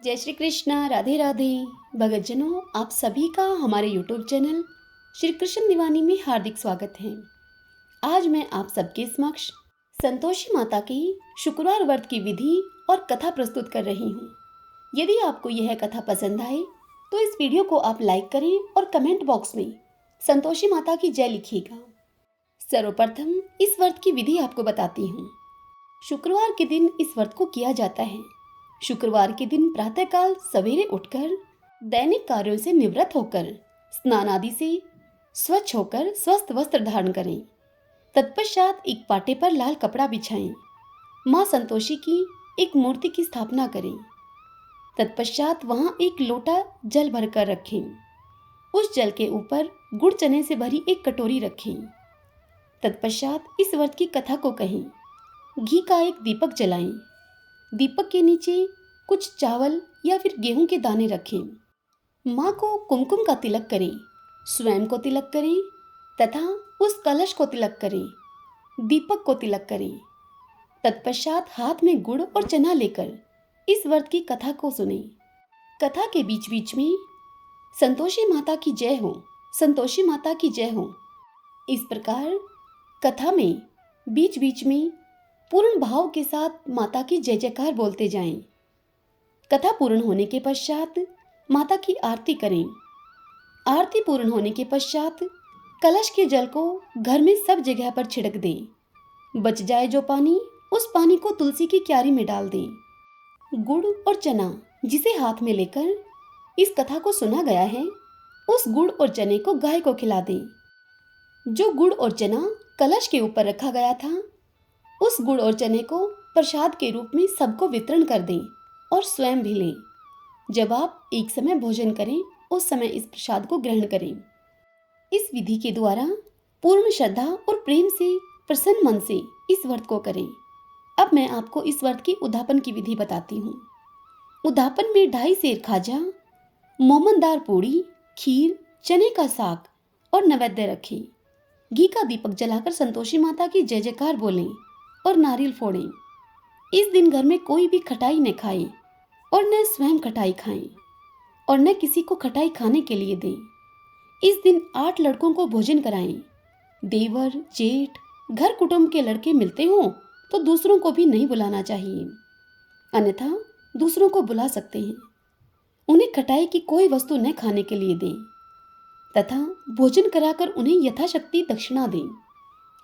जय श्री कृष्णा, राधे राधे। भगतजनों, आप सभी का हमारे YouTube चैनल श्री कृष्ण दीवानी में हार्दिक स्वागत है। आज मैं आप सबके समक्ष संतोषी माता की शुक्रवार व्रत की विधि और कथा प्रस्तुत कर रही हूँ। यदि आपको यह कथा पसंद आए तो इस वीडियो को आप लाइक करें और कमेंट बॉक्स में संतोषी माता की जय लिखिएगा। सर्वप्रथम इस व्रत की विधि आपको बताती हूँ। शुक्रवार के दिन इस व्रत को किया जाता है। शुक्रवार के दिन प्रातःकाल सवेरे उठकर दैनिक कार्यों से निवृत्त होकर स्नान आदि से स्वच्छ होकर स्वस्थ वस्त्र धारण करें। तत्पश्चात एक पाटे पर लाल कपड़ा बिछाएं। मां संतोषी की एक मूर्ति की स्थापना करें। तत्पश्चात वहां एक लोटा जल भरकर रखें। उस जल के ऊपर गुड़ चने से भरी एक कटोरी रखें। तत्पश्चात इस व्रत की कथा को कहें। घी का एक दीपक जलाएं। दीपक के नीचे कुछ चावल या फिर गेहूं के दाने रखें। माँ को कुमकुम का तिलक करें, स्वयं को तिलक करें तथा उस कलश को तिलक करें, दीपक को तिलक करें। तत्पश्चात हाथ में गुड़ और चना लेकर इस व्रत की कथा को सुने। कथा के बीच बीच में संतोषी माता की जय हो, संतोषी माता की जय हो। इस प्रकार कथा में बीच बीच में पूर्ण भाव के साथ माता की जय जयकार बोलते जाएं। कथा पूर्ण होने के पश्चात माता की आरती करें। आरती पूर्ण होने के पश्चात कलश के जल को घर में सब जगह पर छिड़क दें। बच जाए जो पानी, उस पानी को तुलसी की क्यारी में डाल दें। गुड़ और चना जिसे हाथ में लेकर इस कथा को सुना गया है, उस गुड़ और चने को गाय को खिला दें। जो गुड़ और चना कलश के ऊपर रखा गया था, उस गुड़ और चने को प्रसाद के रूप में सबको वितरण कर दें और स्वयं भी लें। जब आप एक समय भोजन करें, उस समय इस प्रसाद को ग्रहण करें। इस विधि के द्वारा पूर्ण श्रद्धा और प्रेम से प्रसन्न मन से इस व्रत को करें। अब मैं आपको इस व्रत की उद्यापन की विधि बताती हूँ। उद्यापन में 2.5 सेर खाजा, मोमनदार पूड़ी, खीर, चने का साग और नैवेद्य रखें। घी का दीपक जलाकर संतोषी माता की जय जयकार बोलें और नारियल फोड़ें। इस दिन घर में कोई भी खटाई न खाए और न स्वयं खटाई खाएं और न किसी को खटाई खाने के लिए दें। इस दिन 8 लड़कों को भोजन कराएं। देवर, जेठ, घर कुटुंब के लड़के मिलते हों तो दूसरों को भी नहीं बुलाना चाहिए, अन्यथा दूसरों को बुला सकते हैं। उन्हें खटाई की कोई वस्तु न खाने के लिए दें तथा भोजन कराकर उन्हें यथाशक्ति दक्षिणा दें।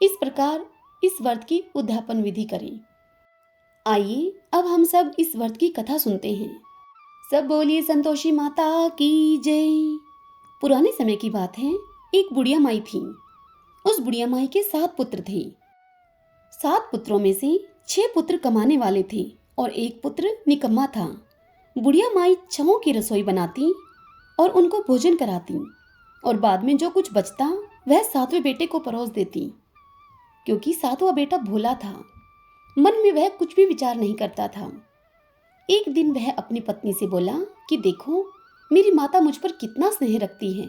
इस प्रकार इस व्रत की उद्यापन विधि करें। आइए अब हम सब इस व्रत की कथा सुनते हैं। सब बोलिए संतोषी माता की जय। पुराने समय की बात है। एक बुढ़िया माई थी। उस बुढ़िया माई के 7 पुत्र थे। 7 पुत्रों में से 6 पुत्र कमाने वाले थे और एक पुत्र निकम्मा था। बुढ़िया माई 6 की रसोई बनाती और उनको भोजन कराती और बाद में जो कुछ बचता वह 7वें बेटे को परोस देती। क्योंकि 7वां बेटा भोला था, मन में वह कुछ भी विचार नहीं करता था। एक दिन वह अपनी पत्नी से बोला कि देखो, मेरी माता मुझ पर कितना स्नेह रखती है।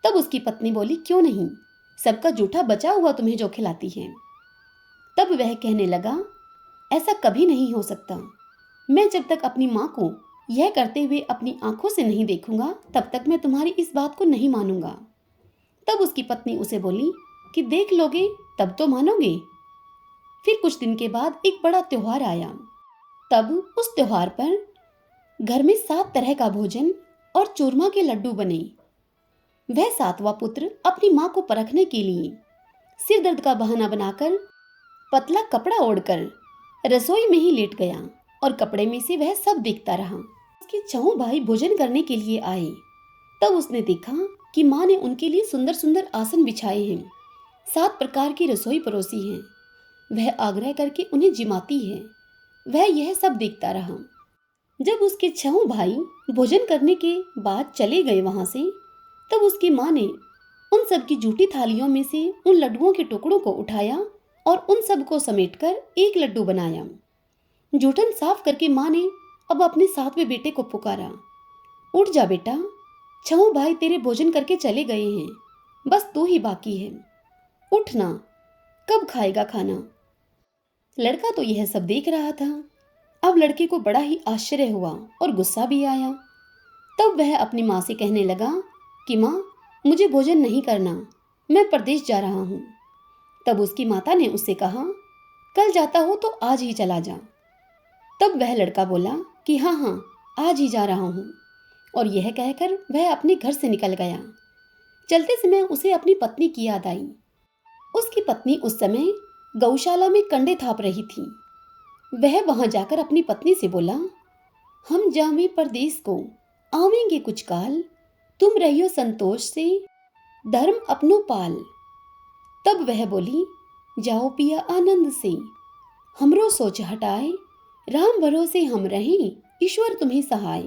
तब उसकी पत्नी बोली, क्यों नहीं, सबका जूठा बचा हुआ तुम्हें जो खिलाती है। तब वह कहने लगा, ऐसा कभी नहीं हो सकता। मैं जब तक अपनी माँ को यह करते हुए अपनी आंखों से नहीं देखूंगा, तब तक मैं तुम्हारी इस बात को नहीं मानूंगा। तब उसकी पत्नी उसे बोली कि देख लोगे तब तो मानोगे। फिर कुछ दिन के बाद एक बड़ा त्योहार आया। तब उस त्योहार पर घर में 7 तरह का भोजन और चूरमा के लड्डू बने। वह 7वां पुत्र अपनी माँ को परखने के लिए सिर दर्द का बहाना बनाकर पतला कपड़ा ओढ़कर रसोई में ही लेट गया और कपड़े में से वह सब देखता रहा। उसके 6 भाई भोजन करने के लिए आए। तब उसने देखा कि माँ ने उनके लिए सुंदर सुंदर आसन बिछाए हैं, 7 प्रकार की रसोई परोसी है। वह आग्रह करके उन्हें जिमाती है। वह यह सब देखता रहा। जब उसके 6 भाई भोजन करने के बाद चले गए वहां से, तब उसकी माँ ने उन सब की जूठी थालियों में से उन लड्डुओं के टुकड़ों को उठाया और उन सब को समेटकर एक लड्डू बनाया। जूठन साफ करके माँ ने अब अपने 7वें बेटे को पुकारा, उठ जा बेटा, 6 भाई तेरे भोजन करके चले गए हैं, बस तू ही बाकी है। उठ ना, कब खाएगा खाना। लड़का तो यह सब देख रहा था। अब लड़के को बड़ा ही आश्चर्य हुआ और गुस्सा भी आया। तब वह अपनी माँ से कहने लगा कि माँ, मुझे भोजन नहीं करना, मैं परदेश जा रहा हूँ। तब उसकी माता ने उससे कहा, कल जाता हो तो आज ही चला जा। तब वह लड़का बोला कि हाँ हाँ, आज ही जा रहा हूँ, और यह कहकर वह अपने घर से निकल गया। चलते समय उसे अपनी पत्नी की याद आई। उसकी पत्नी उस समय गौशाला में कंडे थाप रही थी। वह वहां जाकर अपनी पत्नी से बोला, हम जावे परदेश को, आवेंगे कुछ काल, तुम रहियो संतोष से, धर्म अपनो पाल। तब वह बोली, जाओ पिया आनंद से, हमरो सोच हटाए, राम भरोसे हम रहें, ईश्वर तुम्हें सहाय।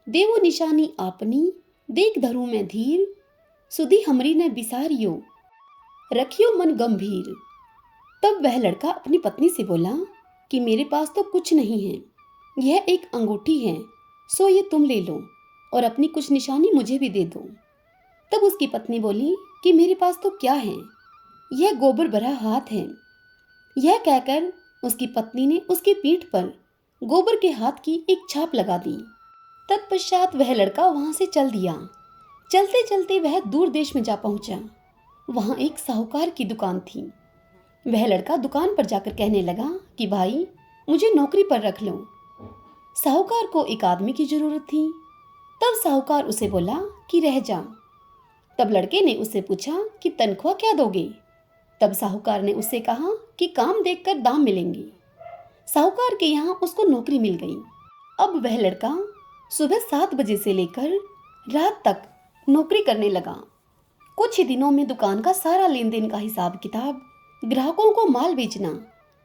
देवो निशानी आपनी, देख धरू में धीर, सुधी हमरी न बिसारियो, रखियो मन गंभीर। तब वह लड़का अपनी पत्नी से बोला कि मेरे पास तो कुछ नहीं है, यह एक अंगूठी है, सो ये तुम ले लो और अपनी कुछ निशानी मुझे भी दे दो। तब उसकी पत्नी बोली कि मेरे पास तो क्या है, यह गोबर भरा हाथ है। यह कहकर उसकी पत्नी ने उसकी पीठ पर गोबर के हाथ की एक छाप लगा दी। तत्पश्चात वह लड़का वहां से चल दिया। चलते चलते वह दूर देश में जा पहुंचा। वहां एक साहूकार की दुकान थी। वह लड़का दुकान पर जाकर कहने लगा कि भाई, मुझे नौकरी पर रख लो। साहूकार को एक आदमी की जरूरत थी। तब साहूकार उसे बोला कि रह जा। तब लड़के ने उससे पूछा कि तनख्वाह क्या दोगे? तब साहूकार ने उससे कहा कि काम देखकर दाम मिलेंगे। साहूकार के यहाँ उसको नौकरी मिल गई। अब वह लड़का सुबह 7 बजे से लेकर रात तक नौकरी करने लगा। कुछ ही दिनों में दुकान का सारा लेन देन का हिसाब किताब, ग्राहकों को माल बेचना,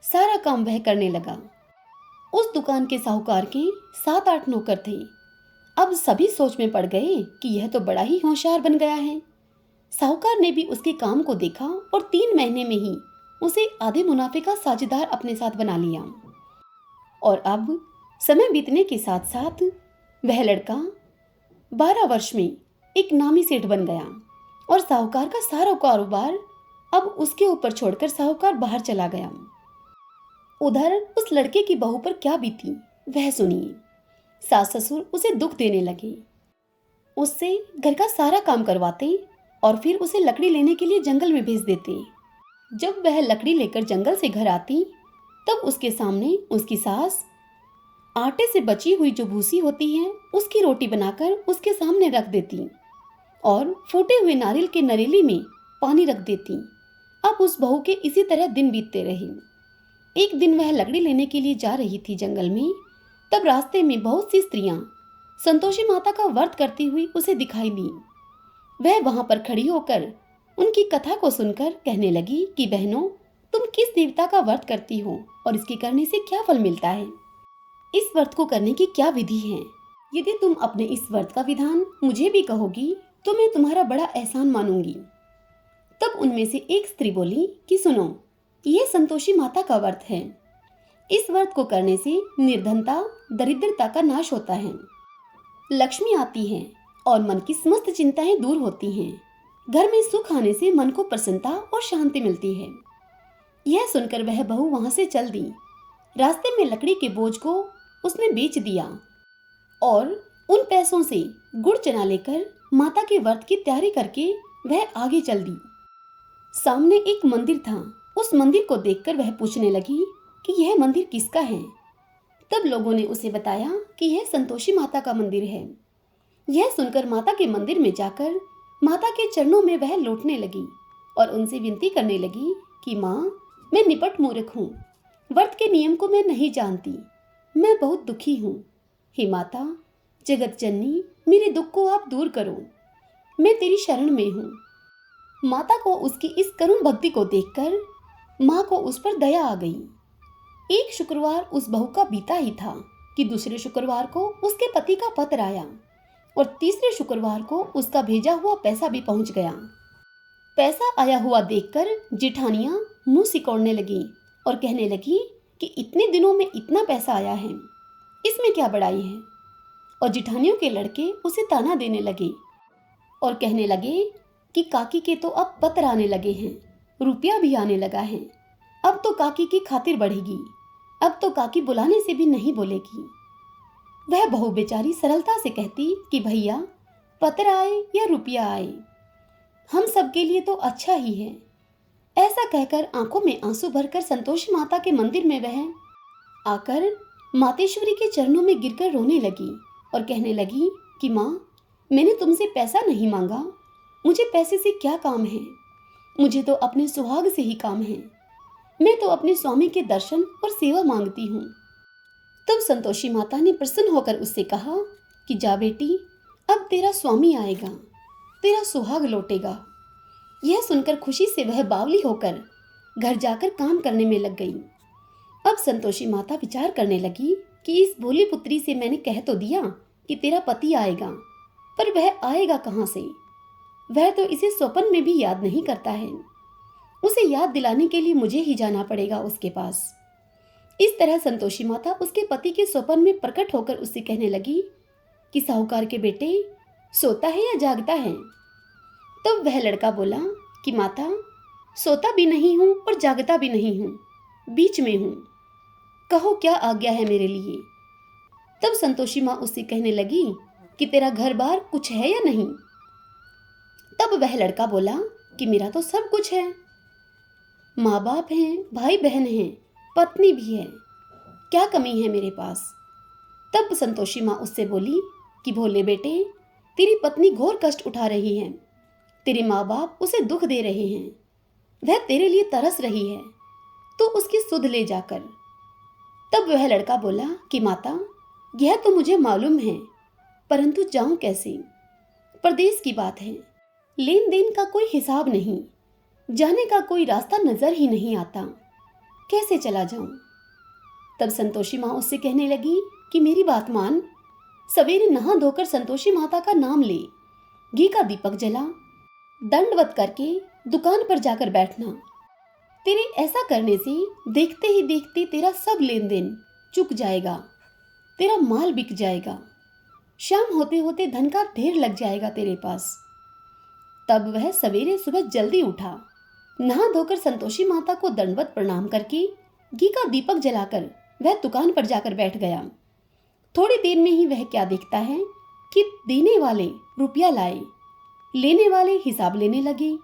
सारा काम वह करने लगा। उस दुकान के साहूकार के 7-8 नौकर थे। अब सभी सोच में पड़ गए कि यह तो बड़ा ही होशियार बन गया है। साहूकार ने भी उसके काम को देखा और 3 महीने में ही उसे आधे मुनाफे का साझेदार अपने साथ बना लिया। और अब समय बीतने के साथ साथ वह लड़का 12 वर्ष में एक नामी सेठ बन गया और साहूकार का सारा कारोबार अब उसके ऊपर छोड़कर साहूकार बाहर चला गया। उधर उस लड़के की बहू पर क्या बीती वह सुनिए। सास ससुर उसे दुख देने लगे, उससे घर का सारा काम करवाते और फिर उसे लकड़ी लेने के लिए जंगल में भेज देते। जब वह लकड़ी लेकर जंगल से घर आती तब उसके सामने उसकी सास आटे से बची हुई जो भूसी होती है उसकी रोटी बनाकर उसके सामने रख देती और फूटे हुए नारियल के नरेली में पानी रख देती। अब उस बहू के इसी तरह दिन बीतते रहे। एक दिन वह लकड़ी लेने के लिए जा रही थी जंगल में। तब रास्ते में बहुत सी स्त्रियां संतोषी माता का व्रत करती हुई उसे दिखाई दी। वह वहां पर खड़ी होकर उनकी कथा को सुनकर कहने लगी कि बहनों, तुम किस देवता का व्रत करती हो और इसके करने से क्या फल मिलता है? इस व्रत को करने की क्या विधि है? यदि तुम अपने इस व्रत का विधान मुझे भी कहोगी तो मैं तुम्हारा बड़ा एहसान मानूंगी। तब उनमें से एक स्त्री बोली कि सुनो, यह संतोषी माता का व्रत है। इस व्रत को करने से निर्धनता, दरिद्रता का नाश होता है, लक्ष्मी आती है और मन की समस्त चिंताएं दूर होती हैं। घर में सुख आने से मन को प्रसन्नता और शांति मिलती है। यह सुनकर वह बहू वहां से चल दी। रास्ते में लकड़ी के बोझ को उसने बेच दिया और उन पैसों से गुड़ चना लेकर माता के व्रत की तैयारी करके वह आगे चल दी। सामने एक मंदिर था। उस मंदिर को देखकर वह पूछने लगी कि यह मंदिर किसका है? तब लोगों ने उसे बताया कि यह संतोषी माता का मंदिर है। यह सुनकर माता के मंदिर में जाकर माता के चरणों में वह लौटने लगी और उनसे विनती करने लगी कि माँ, मैं निपट मूर्ख हूँ, व्रत के नियम को मैं नहीं जानती, मैं बहुत दुखी हूँ। हे माता, जगत जननी, मेरे दुख को आप दूर करो, मैं तेरी शरण में हूँ। माता को उसकी इस करुण भक्ति को देखकर माँ को उस पर दया आ गई। एक शुक्रवार उस बहू का बीता ही था कि दूसरे शुक्रवार को उसके पति का पत्र आया और तीसरे शुक्रवार को उसका भेजा हुआ पैसा भी पहुंच गया। पैसा आया हुआ देखकर जेठानियां मुंह सिकोड़ने लगी और कहने लगी कि इतने दिनों में इतना पैसा आया है, इसमें क्या बड़ाई है। और जेठानियों के लड़के उसे ताना देने लगे और कहने लगे कि काकी के तो अब पत्र आने लगे हैं, रुपया भी आने लगा है, अब तो काकी की खातिर बढ़ेगी। अब तो काकी बुलाने से भी नहीं बोलेगी। वह बहू बेचारी सरलता से कहती कि भैया पत्र आए या रुपया आए, हम सबके लिए तो अच्छा ही है। ऐसा कहकर आंखों में आंसू भरकर संतोषी माता के मंदिर में वह आकर मातेश्वरी के चरणों में गिरकर रोने लगी और कहने लगी कि माँ, मैंने तुमसे पैसा नहीं मांगा, मुझे पैसे से क्या काम है, मुझे तो अपने सुहाग से ही काम है। मैं तो अपने स्वामी के दर्शन और सेवा मांगती हूँ। तब संतोषी माता ने प्रसन्न होकर उससे कहा कि जा बेटी, अब तेरा स्वामी आएगा, तेरा सुहाग लौटेगा। यह सुनकर खुशी से वह बावली होकर घर जाकर काम करने में लग गई। अब संतोषी माता विचार करने लगी कि इस भोली पुत्री से मैंने कह तो दिया कि तेरा पति आएगा, पर वह आएगा कहाँ से? वह तो इसे स्वप्न में भी याद नहीं करता है। उसे याद दिलाने के लिए मुझे ही जाना पड़ेगा उसके पास। इस तरह संतोषी माता उसके पति के स्वप्न में प्रकट होकर उससे कहने लगी कि साहूकार के बेटे, सोता है या जागता है? तब वह लड़का बोला कि माता, सोता भी नहीं हूं और जागता भी नहीं हूं, बीच में हूं, कहो क्या आज्ञा है मेरे लिए। तब संतोषी माँ उससे कहने लगी कि तेरा घर बार कुछ है या नहीं? तब वह लड़का बोला कि मेरा तो सब कुछ है, माँ बाप हैं, भाई बहन हैं, पत्नी भी है, क्या कमी है मेरे पास? तब संतोषी माँ उससे बोली कि भोले बेटे, तेरी पत्नी घोर कष्ट उठा रही है, तेरे माँ बाप उसे दुख दे रहे हैं, वह तेरे लिए तरस रही है, तो उसकी सुध ले जाकर। तब वह लड़का बोला कि माता, यह तो मुझे मालूम है, परंतु जाऊं कैसे? परदेश की बात है, लेन देन का कोई हिसाब नहीं, जाने का कोई रास्ता नजर ही नहीं आता, कैसे चला जाऊं? तब संतोषी माँ उससे कहने लगी कि मेरी बात मान, सवेरे नहा धोकर संतोषी माता का नाम ले, घी का दीपक जला, दंडवत करके दुकान पर जाकर बैठना। तेरे ऐसा करने से देखते ही देखते तेरा सब लेन देन चुक जाएगा, तेरा माल बिक जाएगा, शाम होते होते धन का ढेर लग जाएगा तेरे पास। तब वह सवेरे सुबह जल्दी उठा, नहा धोकर संतोषी माता को दंडवत प्रणाम करके घी का दीपक जलाकर वह दुकान पर जाकर बैठ गया। थोड़ी देर में ही वह क्या देखता है कि देने वाले रुपया लाए, लेने वाले हिसाब लेने लगे।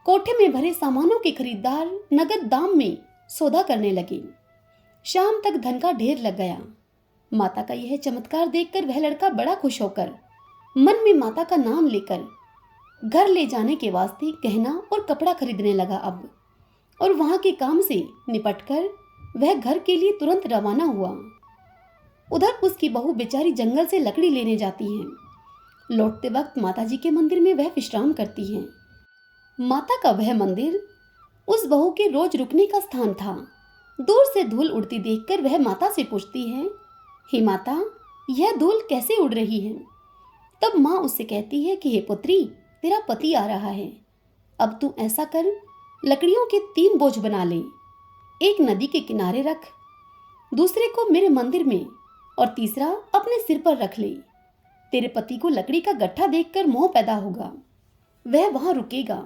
कोठे में भरे सामानों के खरीदार नगद दाम में सौदा करने लगे। शाम तक धन का ढेर लग गया। माता का यह चमत्कार देखकर वह लड़का बड़ा खुश होकर मन में माता का नाम लेकर घर ले जाने के वास्ते गहना और कपड़ा खरीदने लगा अब, और वहां के काम से निपटकर वह घर के लिए तुरंत रवाना हुआ। उधर उसकी बहू बेचारी जंगल से लकड़ी लेने जाती है। लौटते वक्त माताजी के मंदिर में वह विश्राम करती है। माता का वह मंदिर उस बहू के रोज रुकने का स्थान था। दूर से धूल उड़ती देखकर वह माता से पूछती है, हे माता, यह धूल कैसे उड़ रही है? तब माँ उससे कहती है कि हे पुत्री, तेरा पति आ रहा है, अब तू ऐसा कर, लकड़ियों के 3 बोझ बना ले, एक नदी के किनारे रख, दूसरे को मेरे मंदिर में और तीसरा अपने सिर पर रख ले। तेरे पति को लकड़ी का गट्ठा देखकर मोह पैदा होगा, वह वहां रुकेगा।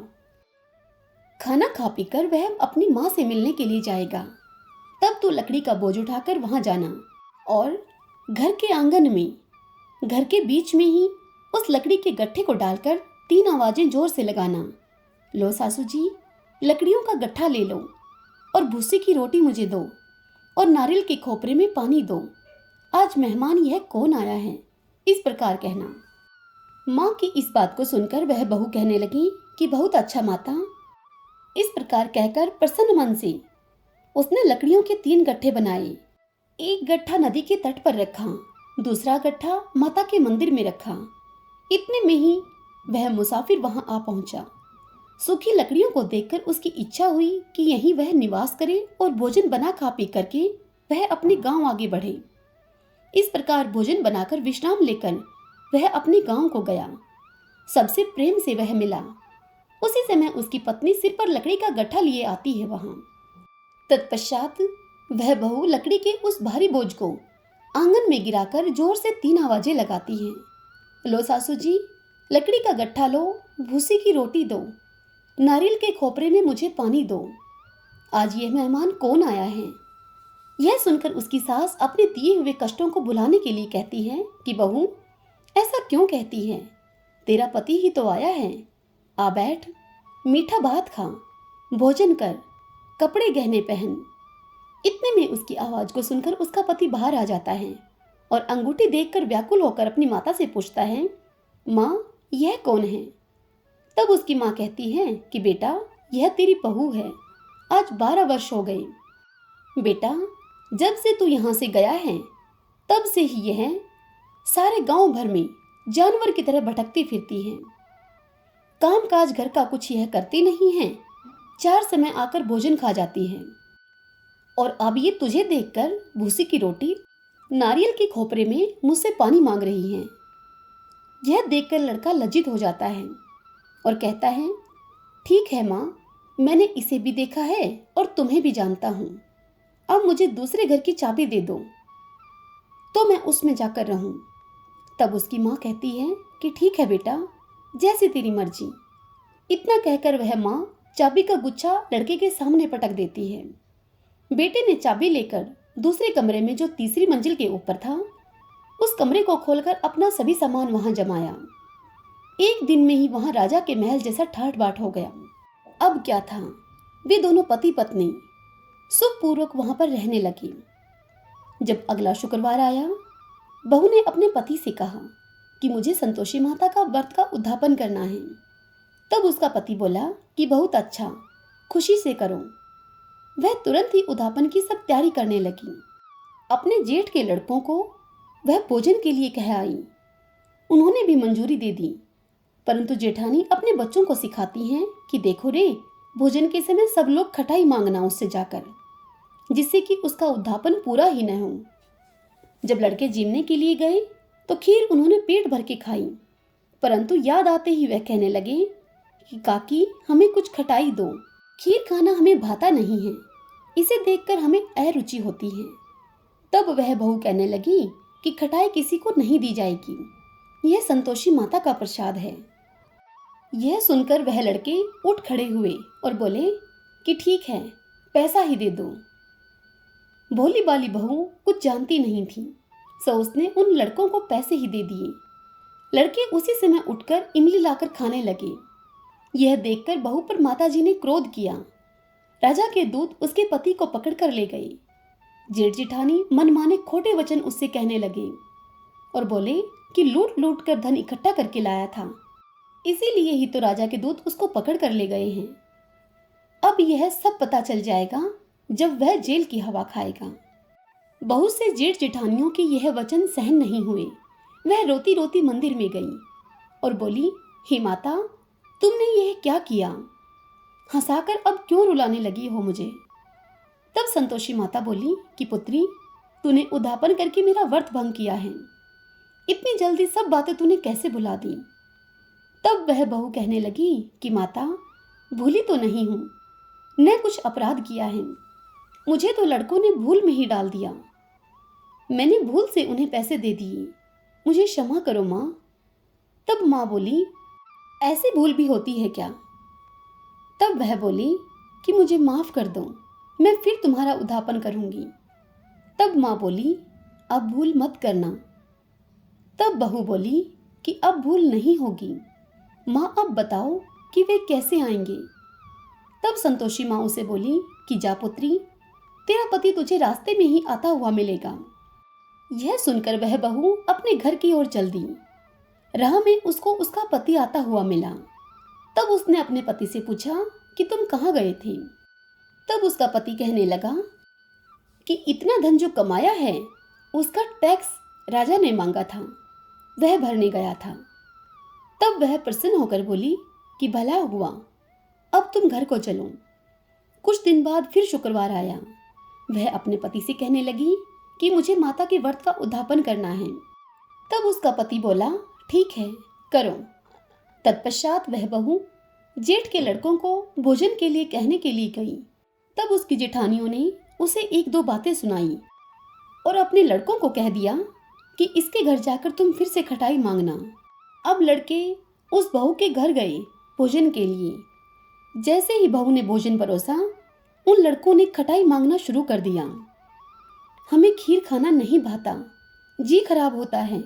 खाना खा पीकर वह अपनी माँ से मिलने के लिए जाएगा। तब तू लकड़ी का बोझ उठाकर वहां जाना और घर के आंगन में, घर के बीच में ही उस लकड़ी के गट्ठे को डालकर 3 आवाजें जोर से लगाना, लो सासू जी, लकड़ियों का गट्ठा ले लो और भूसे की रोटी मुझे दो और नारियल के खोपरे में पानी दो, आज मेहमान यह कौन आया है, इस प्रकार कहना। माँ की इस बात को सुनकर वह बहू कहने लगी कि बहुत अच्छा माता। इस प्रकार कहकर प्रसन्न मन से उसने लकड़ियों के 3 गट्ठे बनाए। एक गट्ठा नदी के तट पर रखा, दूसरा गट्ठा माता के मंदिर में रखा। इतने में ही वह मुसाफिर वहां आ पहुंचा। सूखी लकड़ियों को देखकर उसकी इच्छा हुई कि यहीं वह निवास करे और भोजन बना खा पी करके वह अपने गांव आगे बढ़े। इस प्रकार भोजन बनाकर विश्राम लेकर वह अपने गांव को गया। सबसे प्रेम से वह मिला। उसी समय उसकी पत्नी सिर पर लकड़ी का गट्ठा लिए आती है वहां। तत्पश्चात वह बहू लकड़ी के उस भारी बोझ को आंगन में गिराकर जोर से 3 आवाजें लगाती है, लो सासू जी, लकड़ी का गट्ठा लो, भूसी की रोटी दो, नारियल के खोपरे में मुझे पानी दो, आज यह मेहमान कौन आया है, यह सुनकर उसकी सास अपने दिए हुए कष्टों को भुलाने के लिए कहती है कि बहू, ऐसा क्यों कहती है? तेरा पति ही तो आया है। आ बैठ, मीठा भात खा, भोजन कर, कपड़े गहने पहन। इतने में उसकी आवाज को सुनकर उसका पति बाहर आ जाता है और अंगूठी देखकर व्याकुल होकर अपनी माता से पूछता है, माँ, यह कौन है? तब उसकी माँ कहती है कि बेटा, यह तेरी बहू है। आज 12 वर्ष हो गए। बेटा, जब से तू यहाँ से गया है तब से ही यह सारे गांव भर में जानवर की तरह भटकती फिरती है। काम काज घर का कुछ यह करती नहीं है। 4 समय आकर भोजन खा जाती है और अब ये तुझे देखकर भूसी की रोटी, नारियल के खोपरे में मुझसे पानी मांग रही है। यह देखकर लड़का लज्जित हो जाता है और कहता है, ठीक है माँ, मैंने इसे भी देखा है और तुम्हें भी जानता हूँ। अब मुझे दूसरे घर की चाबी दे दो तो मैं उसमें जाकर रहूं। तब उसकी माँ कहती है कि ठीक है बेटा, जैसी तेरी मर्जी। इतना कहकर वह माँ चाबी का गुच्छा लड़के के सामने पटक देती है। बेटे ने चाबी लेकर दूसरे कमरे में, जो तीसरी मंजिल के ऊपर था, उस कमरे को खोलकर अपना सभी सामान वहां जमाया। एक दिन में ही वहां राजा के महल जैसा ठाठ बाट हो गया। अब क्या था, वे दोनों पति पत्नी सुखपूर्वक वहां पर रहने लगी। जब अगला शुक्रवार आया, बहू ने अपने पति से कहा कि मुझे संतोषी माता का व्रत का उद्यापन करना है। तब उसका पति बोला कि बहुत अच्छा, खुशी से करो। वह तुरंत ही उद्यापन की सब तैयारी करने लगी। अपने जेठ के लड़कों को वह भोजन के लिए कह आई। उन्होंने भी मंजूरी दे दी, परंतु जेठानी अपने बच्चों को सिखाती हैं कि देखो रे, भोजन के समय सब लोग खटाई मांगना उससे जाकर, जिससे कि उसका उद्यापन पूरा ही न हो। जब लड़के जिमने के लिए गए तो खीर उन्होंने पेट भर के खाई, परंतु याद आते ही वह कहने लगे कि काकी, हमें कुछ खटाई दो, खीर खाना हमें भाता नहीं है, इसे देखकर हमें अरुचि होती है। तब वह बहू कहने लगी कि खटाई किसी को नहीं दी जाएगी, यह संतोषी माता का प्रसाद है। यह सुनकर वह लड़के उठ खड़े हुए और बोले कि ठीक है, पैसा ही दे दो। भोली बाली बहू कुछ जानती नहीं थी, सो उसने उन लड़कों को पैसे ही दे दिए। लड़के उसी समय उठकर इमली लाकर खाने लगे। यह देखकर बहू पर माताजी ने क्रोध किया। राजा के दूत उसके पति को पकड़कर ले गए। जेठ जेठानी मनमाने खोटे वचन उससे कहने लगे और बोले कि लूट लूट कर धन इकट्ठा करके लाया था, इसीलिए ही तो राजा के दूत उसको पकड़ कर ले गए हैं। अब यह सब पता चल जाएगा जब वह जेल की हवा खाएगा। बहू से जेठ जेठानियों के यह वचन सहन नहीं हुए। वह रोती रोती मंदिर में गई और बोली, हे माता, तुमने यह क्या किया? हंसाकर अब क्यों रुलाने लगी हो मुझे? तब संतोषी माता बोली कि पुत्री, तूने उद्यापन करके मेरा व्रत भंग किया है। इतनी जल्दी सब बातें तूने कैसे भुला दी? तब वह बहू कहने लगी कि माता, भूली तो नहीं हूं, न कुछ अपराध किया है, मुझे तो लड़कों ने भूल में ही डाल दिया। मैंने भूल से उन्हें पैसे दे दिए, मुझे क्षमा करो माँ। तब माँ बोली, ऐसी भूल भी होती है क्या? तब वह बोली कि मुझे माफ कर दो, मैं फिर तुम्हारा उद्यापन करूंगी। तब माँ बोली, अब भूल मत करना। तब बहू बोली कि अब भूल नहीं होगी। माँ, अब बताओ कि वे कैसे आएंगे? तब संतोषी माँ उसे बोली कि जा पुत्री, तेरा पति तुझे रास्ते में ही आता हुआ मिलेगा। यह सुनकर वह बहू अपने घर की ओर चल दी। राह में उसको उसका पति आता हुआ मिला। तब उसने अपने पति से पूछा कि तुम कहाँ गए थे? तब उसका पति कहने लगा कि इतना धन जो कमाया है उसका टैक्स राजा ने मांगा था, वह भरने गया था। तब वह प्रसन्न होकर बोली कि भला हुआ, अब तुम घर को चलो। कुछ दिन बाद फिर शुक्रवार आया। वह अपने पति से कहने लगी कि मुझे माता के व्रत का उद्यापन करना है। तब उसका पति बोला, ठीक है, करो। तत्पश्चात वह बहू जेठ के लड़कों को भोजन के लिए कहने के लिए गई। तब उसकी जेठानियों ने उसे एक दो बातें सुनाई और अपने लड़कों को कह दिया कि इसके घर जाकर तुम फिर से खटाई मांगना। अब लड़के उस बहू के घर गए भोजन के लिए। जैसे ही बहू ने भोजन परोसा, उन लड़कों ने खटाई मांगना शुरू कर दिया। हमें खीर खाना नहीं भाता, जी खराब होता है।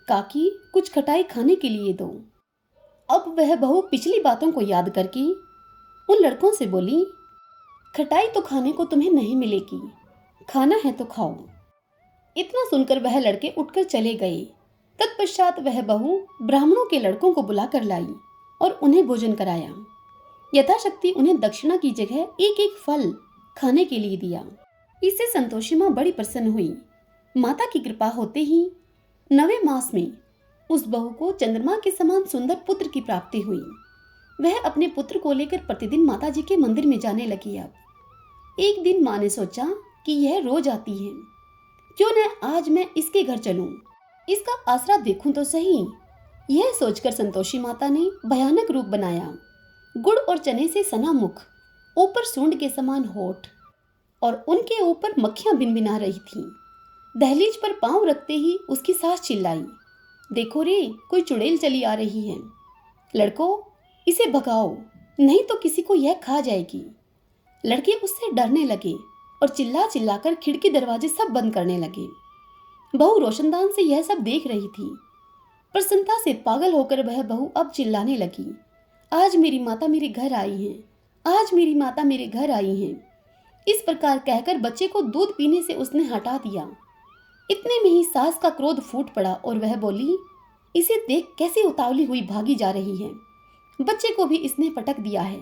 काकी कुछ खटाई खाने के लिए दो। अब वह बहू पिछली बातों को याद करके उन लड़कों से बोली, खटाई तो खाने को तुम्हें नहीं मिलेगी, खाना है तो खाओ। इतना सुनकर वह लड़के उठकर चले गए। तत्पश्चात वह बहू ब्राह्मणों के लड़कों को बुलाकर लाई और उन्हें भोजन कराया। यथाशक्ति उन्हें दक्षिणा की जगह एक एक फल खाने के लिए दिया। इससे संतोषी माँ बड़ी प्रसन्न हुई। माता की कृपा होते ही 9वें मास में उस बहू को चंद्रमा के समान सुंदर पुत्र की प्राप्ति हुई। वह अपने पुत्र को लेकर प्रतिदिन माता जी के मंदिर में जाने लगी। अब एक दिन माँ ने सोचा कि यह रोज आती है, क्यों न आज मैं इसके घर चलूं, इसका आसरा देखूं तो सही। यह सोचकर संतोषी माता ने भयानक रूप बनाया। गुड़ और चने से सना मुख, ऊपर सूंड के समान होठ और उनके ऊपर मक्खियां भिनभिना रही थीं। दहलीज पर पांव रखते ही उसकी सास चिल्लाई, देखो रे, कोई चुड़ैल चली आ रही है। लड़कों, इसे भगाओ, नहीं तो किसी को यह खा जाएगी। लड़के उससे डरने लगे और चिल्ला चिल्लाकर खिड़की दरवाजे सब बंद करने लगे। बहू रोशनदान से यह सब देख रही थी। प्रसन्नता से पागल होकर वह बहू अब चिल्लाने लगी, आज मेरी माता मेरे घर आई है, आज मेरी माता मेरे घर आई है। इस प्रकार कहकर बच्चे को दूध पीने से उसने हटा दिया। इतने में ही सास का क्रोध फूट पड़ा और वह बोली, इसे देख कैसी उतावली हुई भागी जा रही है, बच्चे को भी इसने पटक दिया है।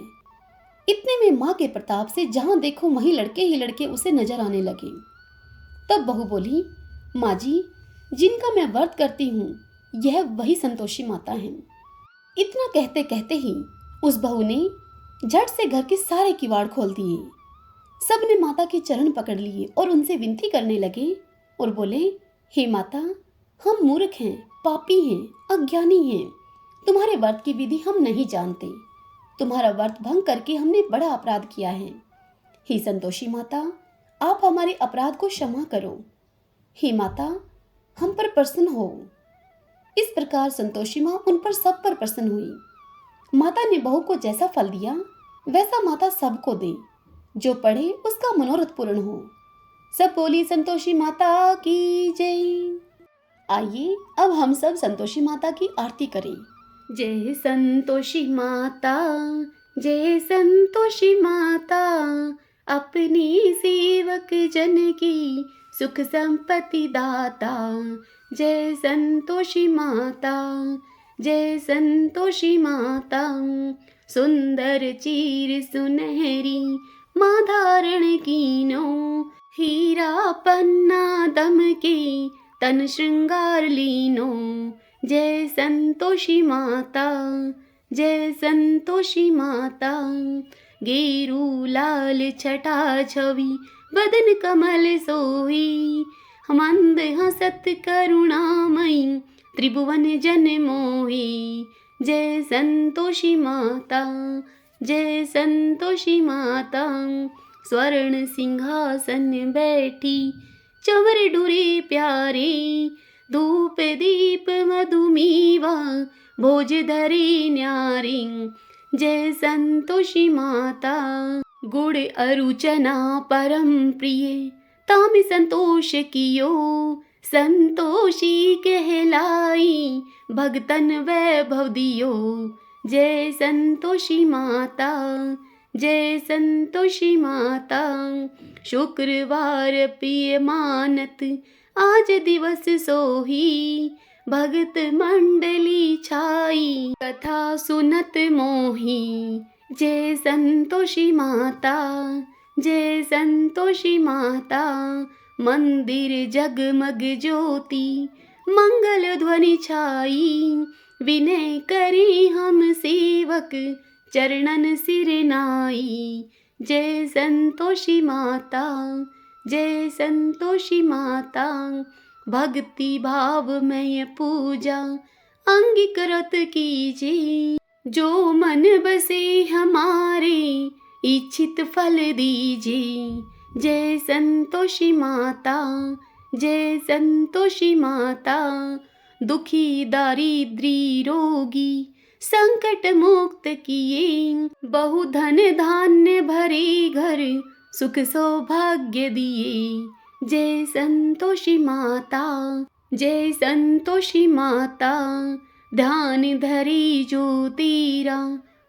इतने में माँ के प्रताप से जहां देखो वहीं लड़के ही लड़के उसे नजर आने लगे। तब बहू बोली, माँ जी, जिनका मैं व्रत करती हूँ यह वही संतोषी माता है। इतना कहते कहते ही उस बहू ने झट से घर के सारे किवाड़ खोल दिए। सब ने माता के चरण पकड़ लिए और उनसे विनती करने लगे और बोले, हे माता, हम मूर्ख हैं, पापी हैं, अज्ञानी हैं, तुम्हारे व्रत की विधि हम नहीं जानते, तुम्हारा व्रत भंग करके हमने बड़ा अपराध किया है। हे संतोषी माता, आप हमारे अपराध को क्षमा करो। हे माता, हम पर प्रसन्न हो। इस प्रकार संतोषी माँ उन पर सब पर प्रसन्न हुई। माता ने बहू को जैसा फल दिया वैसा माता सबको दे, जो पढ़े उसका मनोरथ पूर्ण हो। सब बोली संतोषी माता की जय। आइए अब हम सब संतोषी माता की आरती करें। जय संतोषी माता, जय संतोषी माता, अपनी सेवक जन की सुख संपत्ति दाता। जय संतोषी माता, जय संतोषी माता, सुंदर चीर सुनहरी माँ धारण कीनो, हीरा पन्ना दम के तन श्रृंगार लीनो। जय संतोषी माता, जय संतोषी माता, गेरू लाल छटा छवि बदन कमल सोही, मंद हसत करुणामयी त्रिभुवन जन मोही। जय संतोषी माता, जय संतोषी माता, स्वर्ण सिंहासन बैठी चंवर डुरे प्यारे, धूप दीप मधुमीवा भोज धरे न्यारी। जय संतोषी माता, गुड़ अरुचना परम प्रिय, ताम संतोष कियो, संतोषी कहलाई भगतन वैभव दियो। जय संतोषी माता, जय संतोषी माता, शुक्रवार प्रिय मानत आज दिवस सोही, भगत मंडली छाई कथा सुनत मोही। जय संतोषी माता, जय संतोषी माता, मंदिर जगमग ज्योति मंगल ध्वनि छाई, विनय करी हम सेवक चरणन सिर नाई। जय संतोषी माता, जय संतोषी माता, भक्ति भावमय पूजा अंगीकृत कीजिए, जो मन बसे हमारे इच्छित फल दीजिए। जय संतोषी माता, जय संतोषी माता, दुखी दारिद्री रोगी संकट मुक्त किए, बहुधन धान्य भरे घर सुख सौभाग्य दिए। जय संतोषी माता, जय संतोषी माता। ध्यान धरी जो तेरा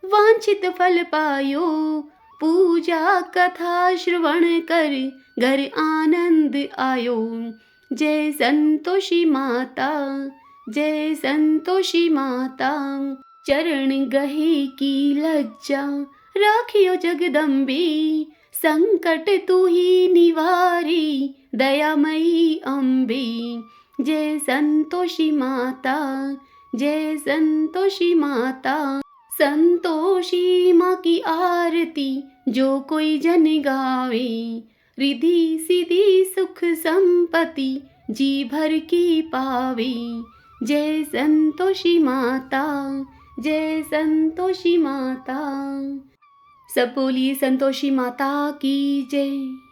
वांछित फल पायो, पूजा कथा श्रवण कर घर आनंद आयो। जय संतोषी माता, जय संतोषी माता। चरण गहे की लज्जा राखियो जगदम्बे, संकट तू ही निवारी दयामयी अम्बे। जय संतोषी माता, जय संतोषी माता। संतोषी माँ की आरती जो कोई जन गावे, रिद्धि सिद्धि सुख संपत्ति जी भर की पावे। जय संतोषी माता, जय संतोषी माता। सब बोलिए संतोषी माता की जय।